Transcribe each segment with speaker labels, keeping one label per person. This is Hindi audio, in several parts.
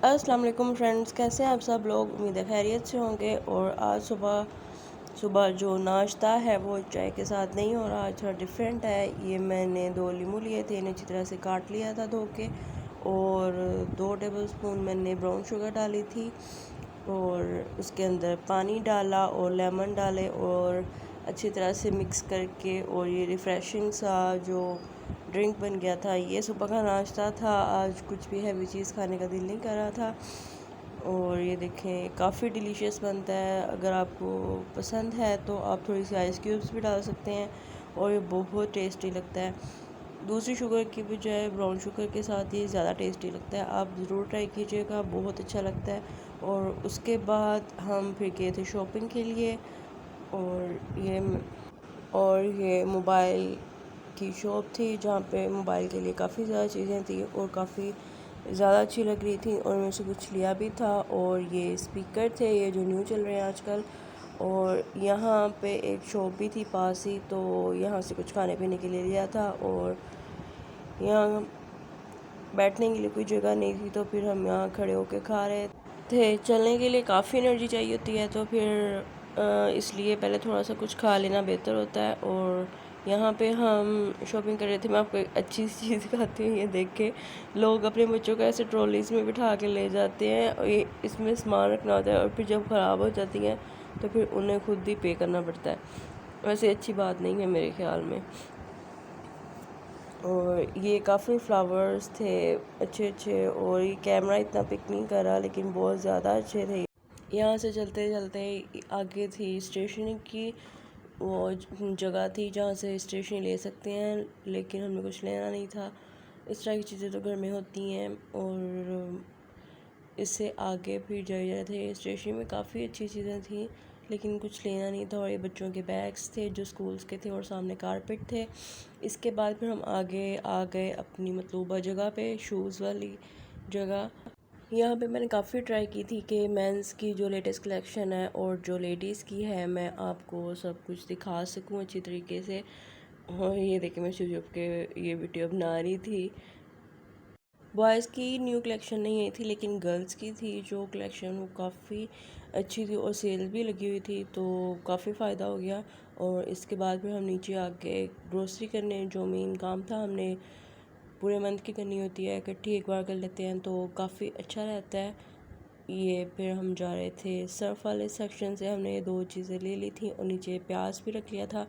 Speaker 1: अस्सलाम वालेकुम फ्रेंड्स, कैसे हैं आप सब लोग। उम्मीद है खैरियत से होंगे। और आज सुबह सुबह जो नाश्ता है वो चाय के साथ नहीं हो रहा, आज थोड़ा डिफरेंट है। ये मैंने 2 लीमू लिए थे, इन्हें अच्छी तरह से काट लिया था धो के, और 2 टेबलस्पून मैंने ब्राउन शुगर डाली थी, और उसके अंदर पानी डाला और लेमन डाले और अच्छी तरह से मिक्स करके, और ये रिफ़्रेशिंग सा जो ड्रिंक बन गया था। ये सुबह का नाश्ता था। आज कुछ भी हैवी चीज़ खाने का दिल नहीं कर रहा था। और ये देखें, काफ़ी डिलीशियस बनता है। अगर आपको पसंद है तो आप थोड़ी सी आइस क्यूब्स भी डाल सकते हैं, और ये बहुत टेस्टी लगता है। दूसरी शुगर की बजाय ब्राउन शुगर के साथ ये ज़्यादा टेस्टी लगता है। आप ज़रूर ट्राई कीजिएगा, बहुत अच्छा लगता है। और उसके बाद हम फिर गए थे शॉपिंग के लिए, और ये मोबाइल की शॉप थी जहाँ पे मोबाइल के लिए काफ़ी ज़्यादा चीज़ें थी और काफ़ी ज़्यादा अच्छी लग रही थी, और मेरे से कुछ लिया भी था। और ये स्पीकर थे, ये जो न्यू चल रहे हैं आजकल। और यहाँ पे एक शॉप भी थी पास ही, तो यहाँ से कुछ खाने पीने के लिए लिया था। और यहाँ बैठने के लिए कोई जगह नहीं थी, तो फिर हम यहाँ खड़े होकर खा रहे थे। चलने के लिए काफ़ी एनर्जी चाहिए होती है, तो फिर इसलिए पहले थोड़ा सा कुछ खा लेना बेहतर होता है। और यहाँ पे हम शॉपिंग कर रहे थे। मैं आपको एक अच्छी सी चीज़ दिखाती हूँ। ये देख के लोग अपने बच्चों को ऐसे ट्रॉलीज़ में बिठा के ले जाते हैं, और ये इसमें सामान रखना होता है, और फिर जब ख़राब हो जाती हैं तो फिर उन्हें खुद ही पे करना पड़ता है। वैसे अच्छी बात नहीं है मेरे ख़्याल में। और ये काफ़ी फ्लावर्स थे अच्छे अच्छे, और ये कैमरा इतना पिक नहीं कर रहा, लेकिन बहुत ज़्यादा अच्छे थे। यहाँ से चलते चलते आगे थी स्टेशनरी की वो जगह थी जहाँ से स्टेशनरी ले सकते हैं, लेकिन हमें कुछ लेना नहीं था। इस तरह की चीज़ें तो घर में होती हैं। और इससे आगे फिर जा रहे थे, स्टेशनरी में काफ़ी अच्छी चीज़ें थी, लेकिन कुछ लेना नहीं था। और ये बच्चों के बैग्स थे जो स्कूल्स के थे, और सामने कारपेट थे। इसके बाद फिर हम आगे आ गए अपनी मतलूबा जगह पे, शूज़ वाली जगह। यहाँ पे मैंने काफ़ी ट्राई की थी कि मेंस की जो लेटेस्ट कलेक्शन है और जो लेडीज़ की है, मैं आपको सब कुछ दिखा सकूँ अच्छी तरीके से। और ये देखिए, मैं यूट्यूब के ये वीडियो बना रही थी। बॉयज़ की न्यू कलेक्शन नहीं आई थी, लेकिन गर्ल्स की थी जो कलेक्शन, वो काफ़ी अच्छी थी और सेल भी लगी हुई थी, तो काफ़ी फ़ायदा हो गया। और इसके बाद फिर हम नीचे आके ग्रोसरी करने, जो मेन काम था हमने पूरे मंथ की करनी होती है, इकट्ठी एक बार कर लेते हैं तो काफ़ी अच्छा रहता है। ये फिर हम जा रहे थे सर्फ वाले सेक्शन से, हमने ये 2 चीज़ें ले ली थी, और नीचे प्याज भी रख लिया था।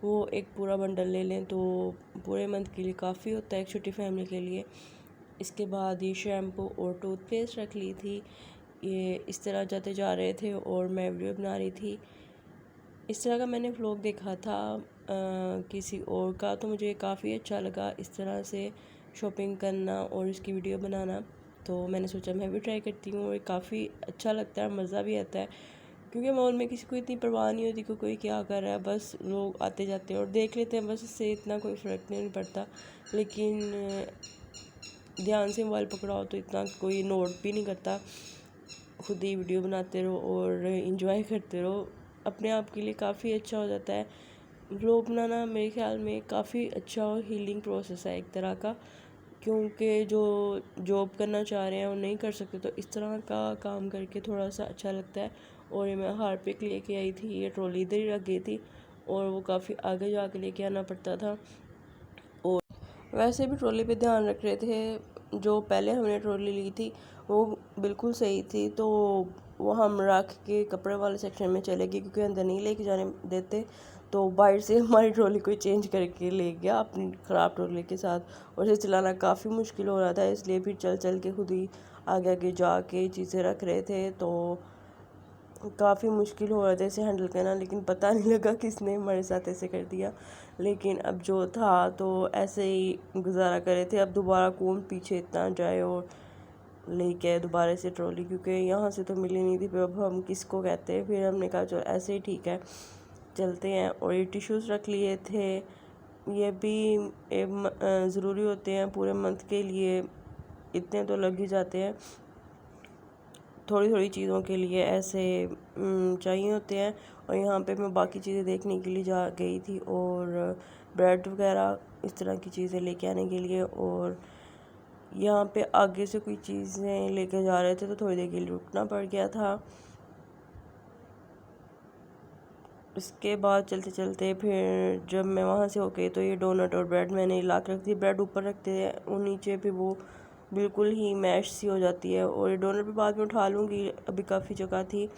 Speaker 1: वो एक पूरा बंडल ले लें तो पूरे मंथ के लिए काफ़ी होता है, एक छोटी फैमिली के लिए। इसके बाद ये शैम्पू और टूथपेस्ट रख ली थी। ये इस तरह जाते जा रहे थे, और मैं वीडियो बना रही थी। इस तरह का मैंने व्लॉग देखा था किसी और का, तो मुझे काफ़ी अच्छा लगा इस तरह से शॉपिंग करना और इसकी वीडियो बनाना। तो मैंने सोचा मैं भी ट्राई करती हूँ, और काफ़ी अच्छा लगता है, मज़ा भी आता है। क्योंकि मॉल में किसी को इतनी परवाह नहीं होती कि कोई क्या कर रहा है, बस लोग आते जाते हैं और देख लेते हैं, बस इससे इतना कोई फ़र्क नहीं पड़ता। लेकिन ध्यान से मोबाइल पकड़ाओ तो इतना कोई नोट भी नहीं करता। खुद ही वीडियो बनाते रहो और इंजॉय करते रहो, अपने आप के लिए काफ़ी अच्छा हो जाता है। व्लॉग बनाना मेरे ख्याल में काफ़ी अच्छा और हीलिंग प्रोसेस है एक तरह का, क्योंकि जो जॉब करना चाह रहे हैं वो नहीं कर सकते, तो इस तरह का काम करके थोड़ा सा अच्छा लगता है। और ये मैं हार्पिक लेके आई थी, ये ट्रॉली इधर ही रख गई थी, और वो काफ़ी आगे जाके लेके आना पड़ता था। और वैसे भी ट्रॉली पे ध्यान रख रहे थे। जो पहले हमने ट्रॉली ली थी वो बिल्कुल सही थी, तो वो हम रख के कपड़े वाले सेक्शन में चले गए, क्योंकि अंदर नहीं लेके जाने देते। तो बाहर से हमारी ट्रॉली कोई चेंज करके ले गया अपनी ख़राब ट्रॉली के साथ, और इसे चलाना काफ़ी मुश्किल हो रहा था, इसलिए फिर चल चल के खुद ही आगे आगे जाके चीज़ें रख रहे थे। तो काफ़ी मुश्किल हो रहा था इसे हैंडल करना, लेकिन पता नहीं लगा किसने हमारे साथ ऐसे कर दिया। लेकिन अब जो था तो ऐसे ही गुजारा कर रहे थे। अब दोबारा कौन पीछे इतना जाए और लेके आए दोबारा से ट्रॉली, क्योंकि यहाँ से तो मिली नहीं थी। फिर अब हम किसको कहते हैं, फिर हमने कहा चलो ऐसे ही ठीक है चलते हैं। और ये टिश्यूज़ रख लिए थे, ये भी ज़रूरी होते हैं पूरे मंथ के लिए, इतने तो लग ही जाते हैं। थोड़ी थोड़ी चीज़ों के लिए ऐसे चाहिए होते हैं। और यहाँ पे मैं बाकी चीज़ें देखने के लिए जा गई थी, और ब्रेड वगैरह इस तरह की चीज़ें लेके आने के लिए। और यहाँ पे आगे से कोई चीज़ें लेके जा रहे थे तो थोड़ी देर के लिए रुकना पड़ गया था। उसके बाद चलते चलते फिर जब मैं वहाँ से होके तो ये डोनट और ब्रेड मैंने ला के रख दी। ब्रेड ऊपर रखते हैं और नीचे फिर वो बिल्कुल ही मैश सी हो जाती है। और ये डोनट भी बाद में उठा लूँगी, अभी काफ़ी जगह थी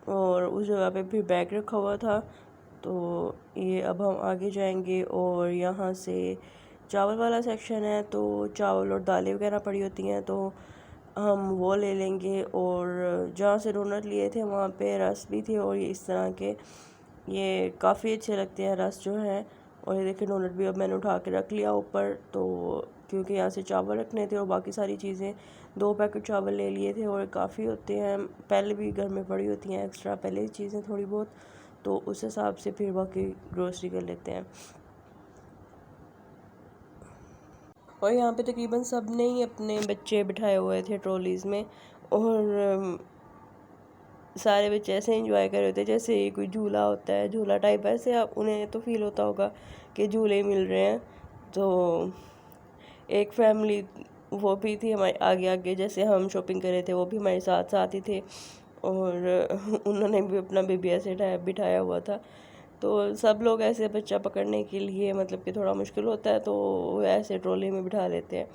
Speaker 1: और उस जगह पे फिर बैग रखा हुआ था। तो ये अब हम आगे जाएंगे और यहाँ से चावल वाला सेक्शन है, तो चावल और दालें वगैरह पड़ी होती हैं तो हम वो ले लेंगे। और जहाँ से डोनट लिए थे वहाँ पे रस भी थे और ये इस तरह के ये काफ़ी अच्छे लगते हैं रस जो है। और ये देखिए डोनट भी अब मैंने उठा के रख लिया ऊपर, तो क्योंकि यहाँ से चावल रखने थे और बाकी सारी चीज़ें 2 पैकेट चावल ले लिए थे और काफ़ी होते हैं, पहले भी घर में पड़ी होती हैं एक्स्ट्रा पहले ही चीज़ें थोड़ी बहुत, तो उस हिसाब से फिर बाकी ग्रोसरी कर लेते हैं। और यहाँ पे तकरीबन सब ने ही अपने बच्चे बिठाए हुए थे ट्रॉलीज़ में और सारे बच्चे ऐसे एंजॉय कर रहे थे जैसे कोई झूला होता है, झूला टाइप ऐसे आप उन्हें तो फील होता होगा कि झूले मिल रहे हैं। तो एक फैमिली वो भी थी हमारे आगे आगे, जैसे हम शॉपिंग कर रहे थे वो भी हमारे साथ साथ ही थे और उन्होंने भी अपना बेबी ऐसे बिठाया हुआ था। तो सब लोग ऐसे बच्चा पकड़ने के लिए मतलब कि थोड़ा मुश्किल होता है तो वो ऐसे ट्रॉली में बिठा लेते हैं।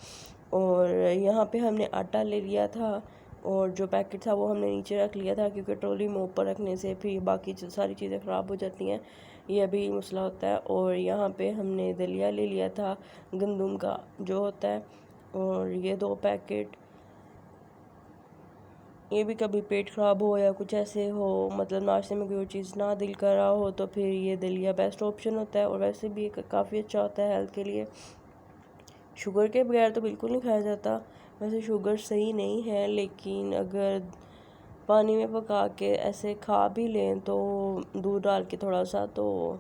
Speaker 1: और यहाँ पे हमने आटा ले लिया था और जो पैकेट था वो हमने नीचे रख लिया था क्योंकि ट्रॉली में ऊपर रखने से फिर बाकी सारी चीज़ें ख़राब हो जाती हैं, ये भी मसला होता है। और यहाँ पे हमने दलिया ले लिया था गंदम का जो होता है, और ये 2 पैकेट। ये भी कभी पेट ख़राब हो या कुछ ऐसे हो, मतलब नाश्ते में कोई और चीज़ ना दिल कर रहा हो तो फिर ये दलिया बेस्ट ऑप्शन होता है और वैसे भी काफ़ी अच्छा होता है हेल्थ के लिए। शुगर के बगैर तो बिल्कुल नहीं खाया जाता, वैसे शुगर सही नहीं है, लेकिन अगर पानी में पका के ऐसे खा भी लें तो दूध डाल के थोड़ा सा तो,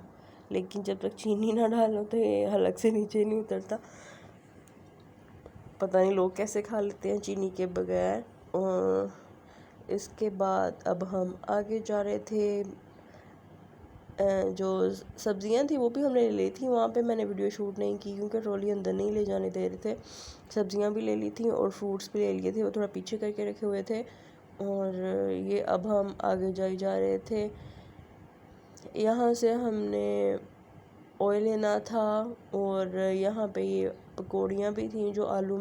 Speaker 1: लेकिन जब तक चीनी ना डालो तो ये हलक से नीचे नहीं उतरता। पता नहीं लोग कैसे खा लेते हैं चीनी के बगैर। और इसके बाद अब हम आगे जा रहे थे, जो सब्ज़ियाँ थी वो भी हमने ले ली थी। वहाँ पे मैंने वीडियो शूट नहीं की क्योंकि ट्रॉली अंदर नहीं ले जाने दे रहे थे। सब्ज़ियाँ भी ले ली थी और फ्रूट्स भी ले लिए थे, वो थोड़ा पीछे करके रखे हुए थे। और ये अब हम आगे जा रहे थे। यहाँ से हमने ऑयल लेना था और यहाँ पे ये पकौड़ियाँ भी थी जो आलू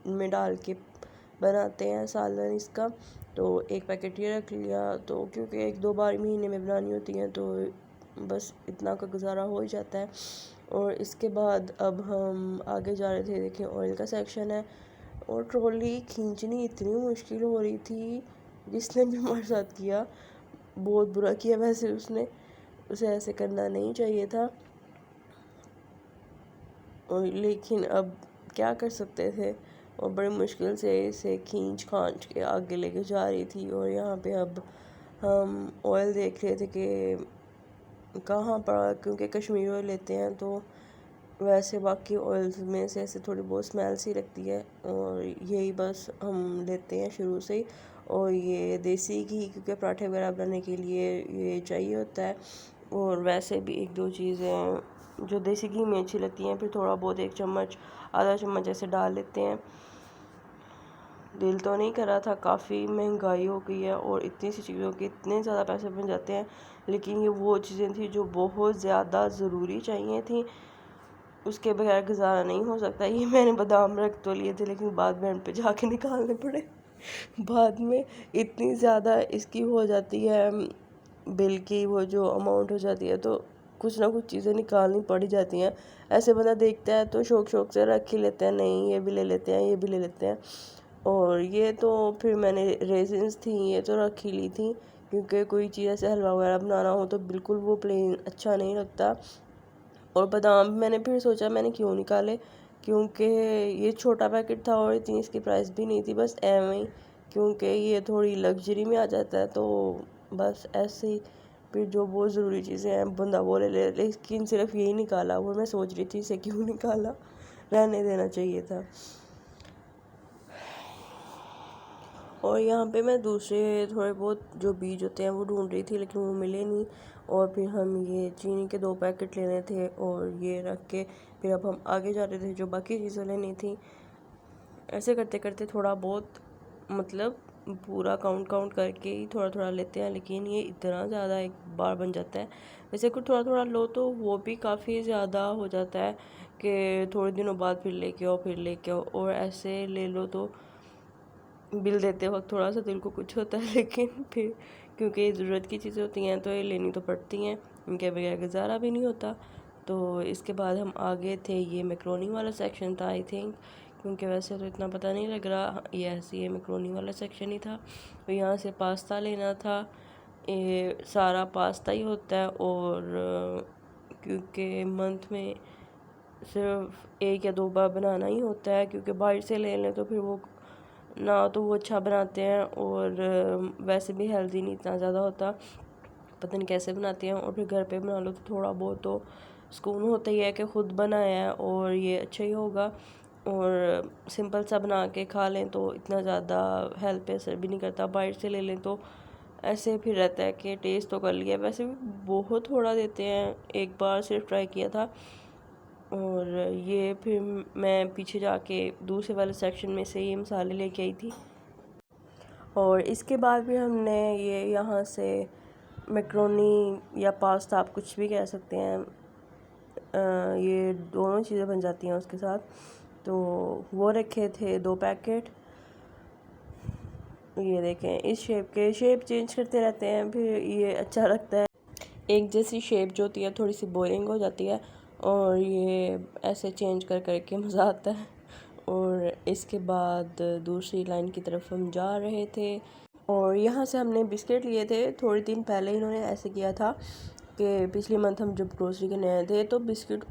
Speaker 1: में डाल के बनाते हैं सालन इसका, तो एक पैकेट ये रख लिया। तो क्योंकि 1-2 बार महीने में बनानी होती हैं तो बस इतना का गुजारा हो ही जाता है। और इसके बाद अब हम आगे जा रहे थे, देखिए ऑयल का सेक्शन है और ट्रॉली खींचनी इतनी मुश्किल हो रही थी, जिसने भी हमारे साथ किया बहुत बुरा किया। वैसे उसने उसे ऐसे करना नहीं चाहिए था और लेकिन अब क्या कर सकते थे, और बड़ी मुश्किल से इसे खींच खांच के आगे लेके जा रही थी। और यहाँ पे अब हम ऑयल देख रहे थे कि कहाँ पड़ा, क्योंकि कश्मीरी ऑयल लेते हैं तो वैसे बाकी ऑयल्स में से ऐसे थोड़ी बहुत स्मेल सी लगती है और यही बस हम लेते हैं शुरू से ही। और ये देसी घी क्योंकि पराठे वगैरह बनाने के लिए ये चाहिए होता है। और वैसे भी 1-2 चीज़ें जो देसी घी में अच्छी लगती हैं फिर थोड़ा बहुत 1 चम्मच आधा चम्मच ऐसे डाल लेते हैं। दिल तो नहीं कर रहा था, काफ़ी महंगाई हो गई है और इतनी सी चीज़ों के इतने ज़्यादा पैसे बन जाते हैं, लेकिन ये वो चीज़ें थी जो बहुत ज़्यादा ज़रूरी चाहिए थी, उसके बगैर गुजारा नहीं हो सकता। ये मैंने बादाम रख तो लिए थे लेकिन बाद में उन पे जाके निकालने पड़े। बाद में इतनी ज़्यादा इसकी हो जाती है बिल की वो जो अमाउंट हो जाती है, तो कुछ ना कुछ चीज़ें निकालनी पड़ जाती हैं। ऐसे बंदा देखता है तो शौक शौक से रख ही लेते हैं, नहीं ये भी ले लेते हैं, ये भी ले लेते हैं। और ये तो फिर मैंने रेजिन्स थी ये तो रख ही ली थी, क्योंकि कोई चीज़ ऐसे हलवा वगैरह बनाना हो तो बिल्कुल वो प्लेन अच्छा नहीं लगता। और बादाम मैंने फिर सोचा मैंने क्यों निकाले, क्योंकि ये छोटा पैकेट था और इतनी इसकी प्राइस भी नहीं थी, बस एवं ही, क्योंकि ये थोड़ी लग्जरी में आ जाता है तो बस ऐसे ही। फिर जो बहुत ज़रूरी चीज़ें हैं बंदा वो ले ले, लेकिन सिर्फ यही निकाला। वो मैं सोच रही थी इसे क्यों निकाला, रहने देना चाहिए था। और यहाँ पे मैं दूसरे थोड़े बहुत जो बीज होते हैं वो ढूंढ रही थी लेकिन वो मिले नहीं। और फिर हम ये चीनी के 2 पैकेट लेने थे और ये रख के फिर अब हम आगे जा रहे थे जो बाकी चीज़ें लेनी थी। ऐसे करते करते थोड़ा बहुत मतलब पूरा काउंट करके ही थोड़ा थोड़ा लेते हैं, लेकिन ये इतना ज़्यादा एक बार बन जाता है। वैसे कुछ थोड़ा थोड़ा लो तो वो भी काफ़ी ज़्यादा हो जाता है कि थोड़े दिनों बाद फिर लेके आओ, और ऐसे ले लो तो बिल देते वक्त थोड़ा सा दिल को कुछ होता है, लेकिन फिर क्योंकि ये ज़रूरत की चीज़ें होती हैं तो ये लेनी तो पड़ती हैं, इनके बगैर गुजारा भी नहीं होता। तो इसके बाद हम आगे थे, ये मैक्रोनी वाला सेक्शन था आई थिंक, क्योंकि वैसे तो इतना पता नहीं लग रहा, ये ऐसे ये मैक्रोनी वाला सेक्शन ही था। तो यहाँ से पास्ता लेना था, ये सारा पास्ता ही होता है, और क्योंकि मंथ में सिर्फ 1 या 2 बार बनाना ही होता है, क्योंकि बाहर से ले लें तो फिर वो ना तो वो अच्छा बनाते हैं, और वैसे भी हेल्दी नहीं इतना ज़्यादा होता, पता नहीं कैसे बनाते हैं। और फिर घर पे बना लो तो थोड़ा बहुत तो सुकून होता ही है कि ख़ुद बनाया है और ये अच्छा ही होगा, और सिंपल सा बना के खा लें तो इतना ज़्यादा हेल्थ पे असर भी नहीं करता। बाहर से ले लें तो ऐसे फिर रहता है कि टेस्ट तो कर लिया, वैसे भी बहुत थोड़ा देते हैं, एक बार सिर्फ ट्राई किया था। और ये फिर मैं पीछे जाके दूसरे वाले सेक्शन में से ये मसाले लेके आई थी, और इसके बाद भी हमने ये यहाँ से मैक्रोनी या पास्ता, आप कुछ भी कह सकते हैं, ये दोनों चीज़ें बन जाती हैं उसके साथ। तो वो रखे थे 2 पैकेट, ये देखें इस शेप चेंज करते रहते हैं, फिर ये अच्छा लगता है। एक जैसी शेप जो होती है थोड़ी सी बोरिंग हो जाती है, और ये ऐसे चेंज करके मज़ा आता है। और इसके बाद दूसरी लाइन की तरफ हम जा रहे थे, और यहाँ से हमने बिस्किट लिए थे। थोड़े दिन पहले इन्होंने ऐसे किया था कि पिछले मंथ हम जब ग्रोसरी करने आए थे तो बिस्किट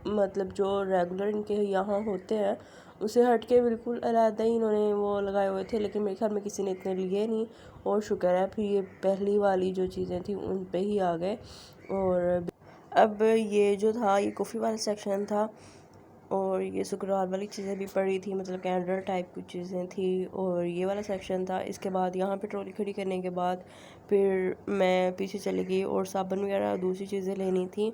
Speaker 1: मतलब जो रेगुलर इनके यहाँ होते हैं उसे हट के बिल्कुल अलग ही इन्होंने वो लगाए हुए थे, लेकिन मेरे ख्याल में किसी ने इतने लिए नहीं, और शुक्र है फिर ये पहली वाली जो चीज़ें थी उन पे ही आ गए। और अब ये जो था ये कॉफ़ी वाला सेक्शन था, और ये शुक्रवार वाली चीज़ें भी पड़ी थी, मतलब कैंडल टाइप कुछ चीज़ें थी, और ये वाला सेक्शन था। इसके बाद यहाँ पे ट्रॉली खड़ी करने के बाद फिर मैं पीछे चली गई और साबुन वगैरह दूसरी चीज़ें लेनी थी,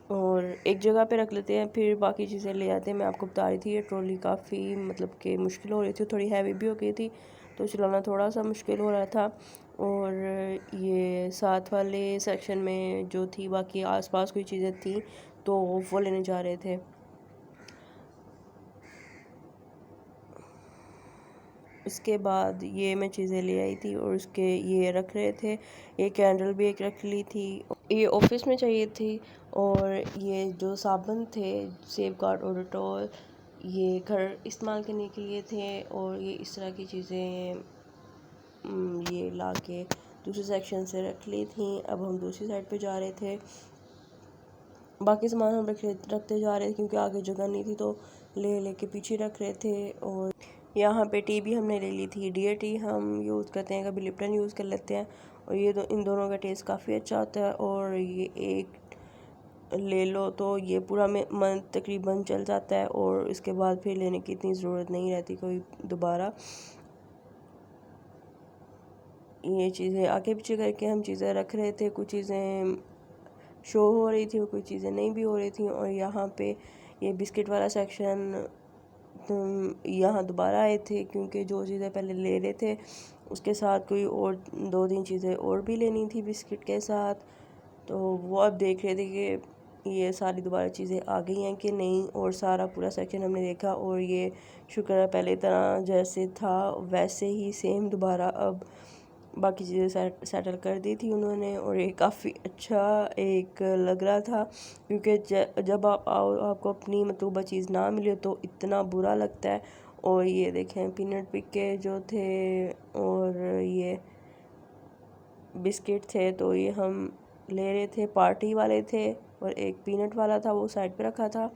Speaker 1: और एक जगह पे रख लेते हैं फिर बाकी चीज़ें ले आते हैं। मैं आपको बता रही थी ये ट्रॉली काफ़ी मतलब कि मुश्किल हो रही थी, थोड़ी हैवी भी हो गई थी, तो चलाना थोड़ा सा मुश्किल हो रहा था। और ये साथ वाले सेक्शन में जो थी बाकी आसपास कोई चीज़ें थी तो वो लेने जा रहे थे। इसके बाद ये मैं चीज़ें ले आई थी और उसके ये रख रहे थे, ये कैंडल भी एक रख ली थी, ये ऑफिस में चाहिए थी। और ये जो साबुन थे सेफगार्ड और डेटॉल, ये घर इस्तेमाल करने के लिए थे, और ये इस तरह की चीज़ें ये ला के दूसरे सेक्शन से रख ली थी। अब हम दूसरी साइड पे जा रहे थे, बाकी सामान हम रखते जा रहे थे क्योंकि आगे जगह नहीं थी, तो ले के पीछे रख रहे थे। और यहाँ पे टी भी हमने ले ली थी, डियर टी हम यूज़ करते हैं, कभी लिप्टन यूज़ कर लेते हैं, और ये इन दोनों का टेस्ट काफ़ी अच्छा होता है। और ये एक ले लो तो ये पूरा मंथ तकरीबन चल जाता है, और इसके बाद फिर लेने की इतनी ज़रूरत नहीं रहती कोई दोबारा। ये चीज़ें आगे पीछे करके हम चीज़ें रख रहे थे, कुछ चीज़ें शो हो रही थी और कुछ चीज़ें नहीं भी हो रही थी। और यहाँ पे ये बिस्किट वाला सेक्शन यहाँ दोबारा आए थे क्योंकि जो चीज़ें पहले ले रहे थे उसके साथ कोई और 2-3 चीज़ें और भी लेनी थी बिस्किट के साथ, तो वो अब देख रहे थे कि ये सारी दोबारा चीज़ें आ गई हैं कि नहीं। और सारा पूरा सेक्शन हमने देखा, और ये शुक्र है पहले तरह जैसे था वैसे ही सेम दोबारा अब बाकी चीज़ें सेटल कर दी थी उन्होंने। और ये काफ़ी अच्छा एक लग रहा था, क्योंकि जब आप आओ आपको अपनी मतलूबा चीज़ ना मिले तो इतना बुरा लगता है। और ये देखें पीनट पिके जो थे, और ये बिस्किट थे, तो ये हम ले रहे थे, पार्टी वाले थे, और एक पीनट वाला था वो साइड पे रखा था,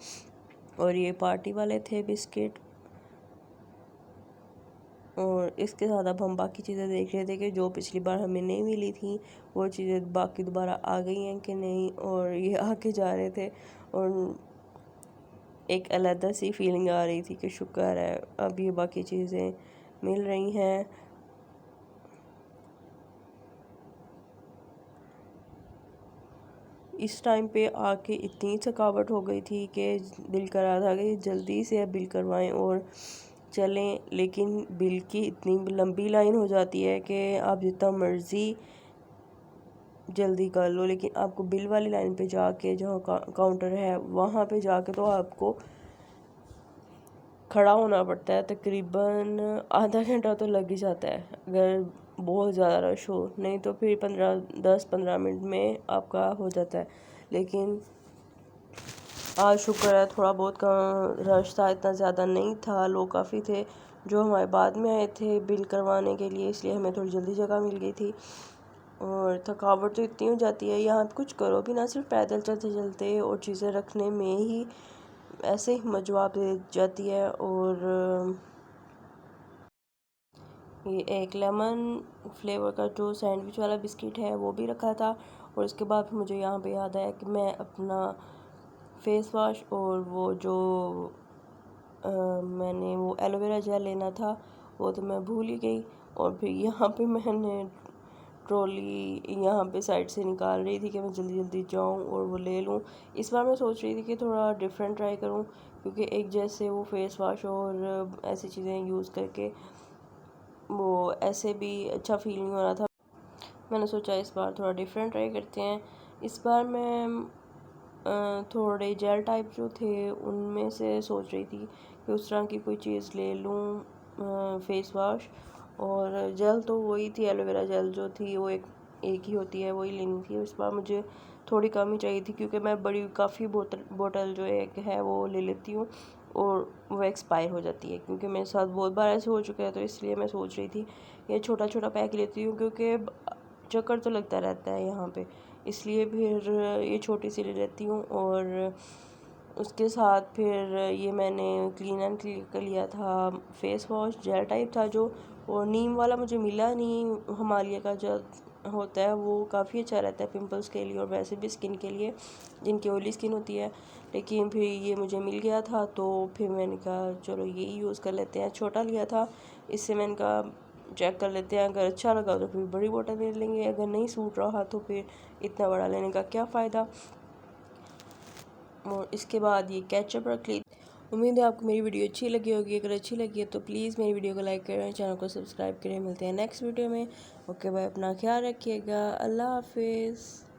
Speaker 1: और ये पार्टी वाले थे बिस्किट। और इसके साथ अब हम बाकी चीज़ें देख रहे थे कि जो पिछली बार हमें नहीं मिली थी वो चीज़ें बाकी दोबारा आ गई हैं कि नहीं, और ये आके जा रहे थे। और एक अलग सी फीलिंग आ रही थी कि शुक्र है अब ये बाकी चीज़ें मिल रही हैं। इस टाइम पे आके इतनी थकावट हो गई थी कि दिल कर रहा था कि जल्दी से अब बिल करवाएं और चलें, लेकिन बिल की इतनी लंबी लाइन हो जाती है कि आप जितना मर्ज़ी जल्दी कर लो, लेकिन आपको बिल वाली लाइन पे जाके, जहाँ काउंटर है वहाँ पे जाके तो आपको खड़ा होना पड़ता है। तकरीबन आधा घंटा तो लग ही जाता है अगर बहुत ज़्यादा रश हो, नहीं तो फिर 10-15 मिनट में आपका हो जाता है। लेकिन आज शुक्र है थोड़ा बहुत का रश था, इतना ज़्यादा नहीं था, लोग काफ़ी थे जो हमारे बाद में आए थे बिल करवाने के लिए, इसलिए हमें थोड़ी जल्दी जगह मिल गई थी। और थकावट तो इतनी हो जाती है यहाँ कुछ करो भी ना, सिर्फ पैदल चलते चलते और चीज़ें रखने में ही ऐसे ही जवाब दे जाती है। और ये एक लेमन फ्लेवर का जो सैंडविच वाला बिस्किट है वो भी रखा था। और उसके बाद मुझे यहाँ पे याद आया कि मैं अपना फेस वॉश और वो जो मैंने वो एलोवेरा जेल लेना था वो तो मैं भूल ही गई। और फिर यहाँ पे मैंने ट्रॉली यहाँ पे साइड से निकाल रही थी कि मैं जल्दी जल्दी जाऊँ और वो ले लूँ। इस बार मैं सोच रही थी कि थोड़ा डिफरेंट ट्राई करूँ, क्योंकि एक जैसे वो फेस वॉश और ऐसी चीज़ें यूज़ करके वो ऐसे भी अच्छा फील नहीं हो रहा था। मैंने सोचा इस बार थोड़ा डिफरेंट ट्राई करते हैं। इस बार मैं थोड़े जेल टाइप जो थे उनमें से सोच रही थी कि उस तरह की कोई चीज़ ले लूँ फेस वॉश। और जेल तो वही थी, एलोवेरा जेल जो थी वो एक ही होती है, वही लेनी थी। इस बार मुझे थोड़ी कम ही चाहिए थी, क्योंकि मैं बड़ी काफ़ी बोतल जो एक है वो ले लेती हूँ और वो एक्सपायर हो जाती है, क्योंकि मेरे साथ बहुत बार ऐसे हो चुका है। तो इसलिए मैं सोच रही थी ये छोटा छोटा पैक लेती हूँ, क्योंकि चक्कर तो लगता रहता है यहाँ पे, इसलिए फिर ये छोटी सी ले लेती हूँ। और उसके साथ फिर ये मैंने क्लीन एंड क्लियर का लिया था फेस वॉश, जेल टाइप था जो, और नीम वाला मुझे मिला नहीं। हिमालय का जो होता है वो काफ़ी अच्छा रहता है पिंपल्स के लिए और वैसे भी स्किन के लिए जिनकी ऑयली स्किन होती है। लेकिन फिर ये मुझे मिल गया था तो फिर मैंने कहा चलो यही यूज़ कर लेते हैं। छोटा लिया था, इससे मैंने कहा चेक कर लेते हैं, अगर अच्छा लगा तो फिर बड़ी बोतल ले लेंगे, अगर नहीं सूट रहा तो फिर इतना बड़ा लेने का क्या फ़ायदा। और इसके बाद ये केचप रख ली। उम्मीद है आपको मेरी वीडियो अच्छी लगी होगी, अगर अच्छी लगी है तो प्लीज़ मेरी वीडियो को लाइक करें, चैनल को सब्सक्राइब करें। मिलते हैं नेक्स्ट वीडियो में। ओके बाय, अपना ख्याल रखिएगा, अल्लाह हाफिज़।